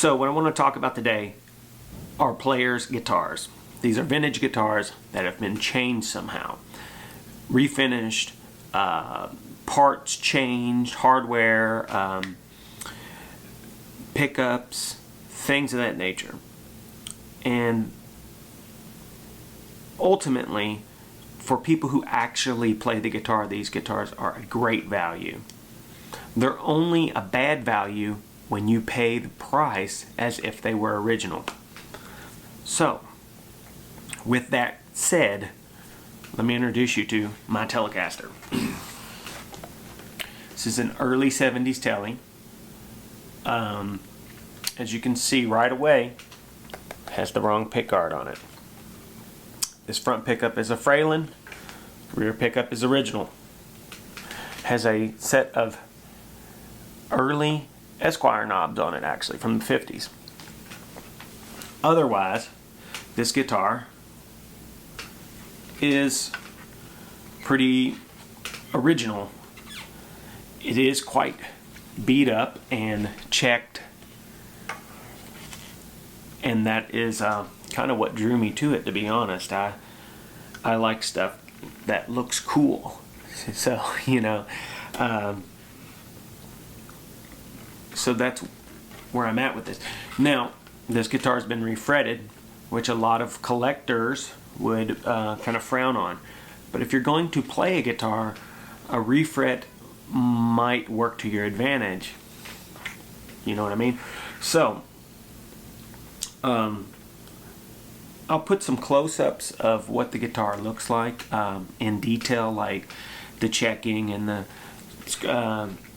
So what I want to talk about today are players' guitars. These are vintage guitars that have been changed somehow, refinished, parts changed, hardware, pickups, things of that nature. And ultimately, for people who actually play the guitar, these guitars are a great value. They're only a bad value when you pay the price as if they were original. So, with that said, let me introduce you to my Telecaster. This is an early 70s Tele. As you can see right away, it has the wrong pickguard on it. This front pickup is a Fralin, rear pickup is original. Has a set of early Esquire knobs on it, actually, from the 50s. Otherwise, this guitar is pretty original. It is quite beat up and checked, and that is kind of what drew me to it, to be honest. I like stuff that looks cool, so so that's where I'm at with this. Now, this guitar has been refretted, which a lot of collectors would kind of frown on. But if you're going to play a guitar, a refret might work to your advantage. You know what I mean? So, I'll put some close-ups of what the guitar looks like in detail, like the checking and the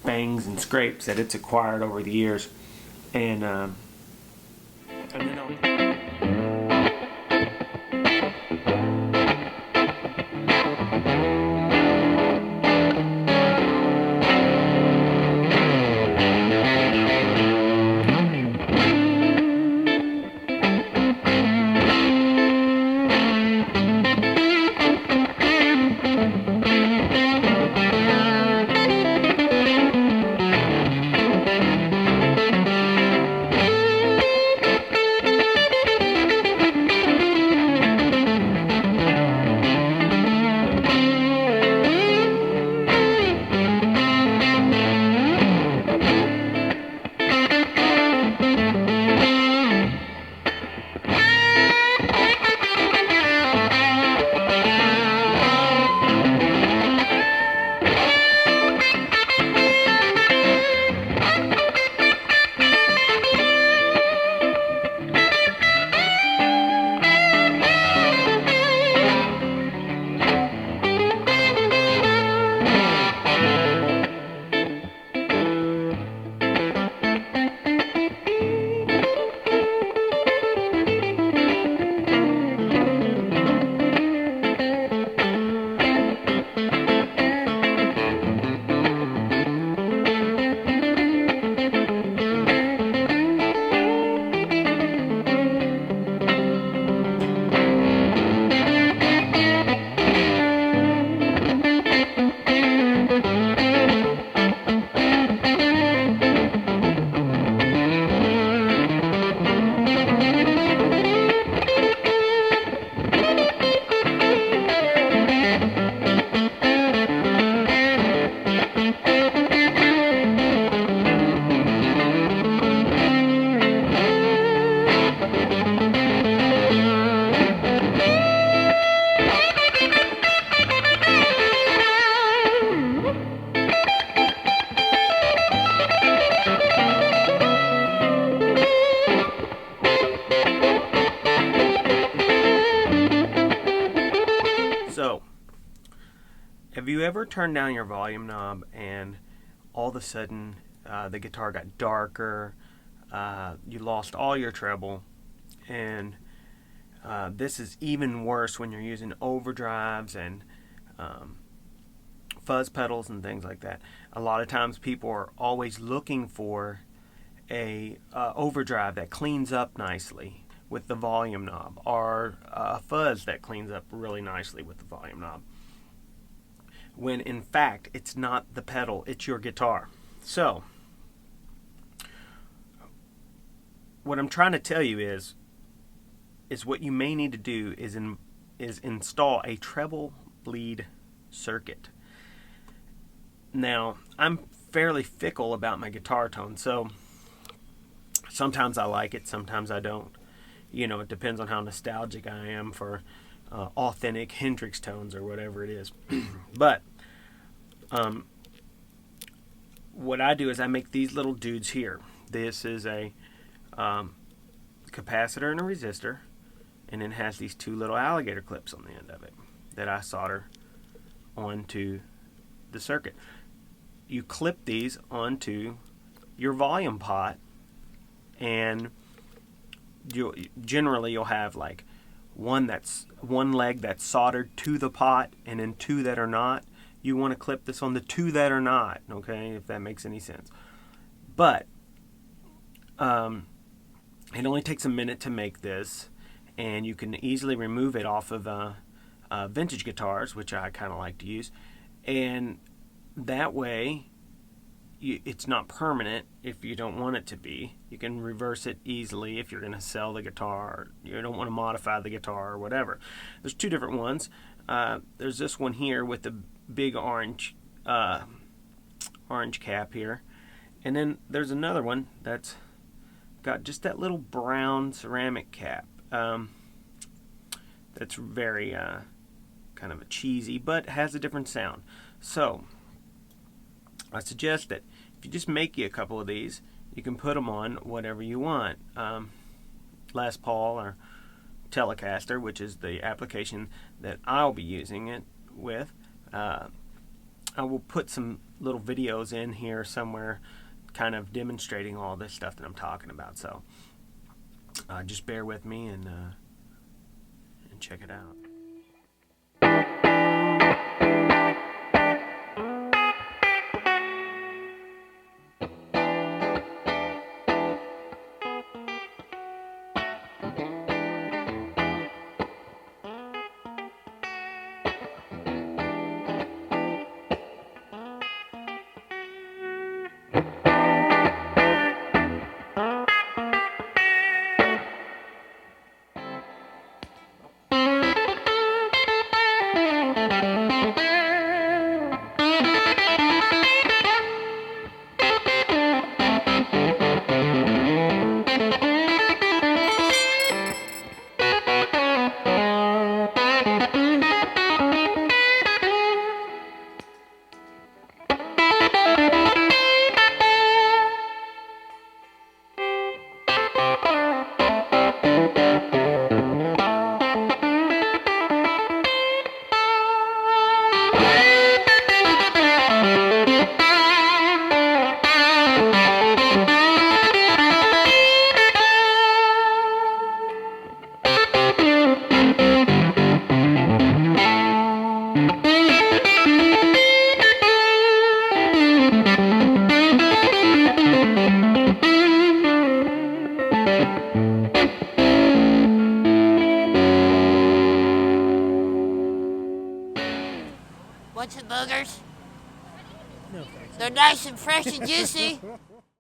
bangs and scrapes that it's acquired over the years, and then I'll... So, have you ever turned down your volume knob and all of a sudden the guitar got darker, you lost all your treble, and this is even worse when you're using overdrives and fuzz pedals and things like that. A lot of times people are always looking for a overdrive that cleans up nicely with the volume knob, or a fuzz that cleans up really nicely with the volume knob, when in fact it's not the pedal, it's your guitar. So what I'm trying to tell you is what you may need to do is install a treble bleed circuit. Now, I'm fairly fickle about my guitar tone, so sometimes I like it, sometimes I don't. You know, it depends on how nostalgic I am for authentic Hendrix tones or whatever it is. But what I do is I make these little dudes here. This is a capacitor and a resistor, and then has these two little alligator clips on the end of it that I solder onto the circuit. You clip these onto your volume pot, and generally you'll have like one leg that's soldered to the pot, and then two that are not. You want to clip this on the two that are not, okay, if that makes any sense. But it only takes a minute to make this, and you can easily remove it off of vintage guitars, which I kind of like to use, and that way it's not permanent. If you don't want it to be, you can reverse it easily if you're going to sell the guitar, or you don't want to modify the guitar or whatever. There's two different ones. There's this one here with the big orange cap here, and then there's another one that's got just that little brown ceramic cap. That's very kind of a cheesy, but has a different sound. So I suggest that if you just make you a couple of these, you can put them on whatever you want. Les Paul or Telecaster, which is the application that I'll be using it with. I will put some little videos in here somewhere kind of demonstrating all this stuff that I'm talking about. So just bear with me and check it out. What's the boogers? No, thanks. They're nice and fresh and juicy.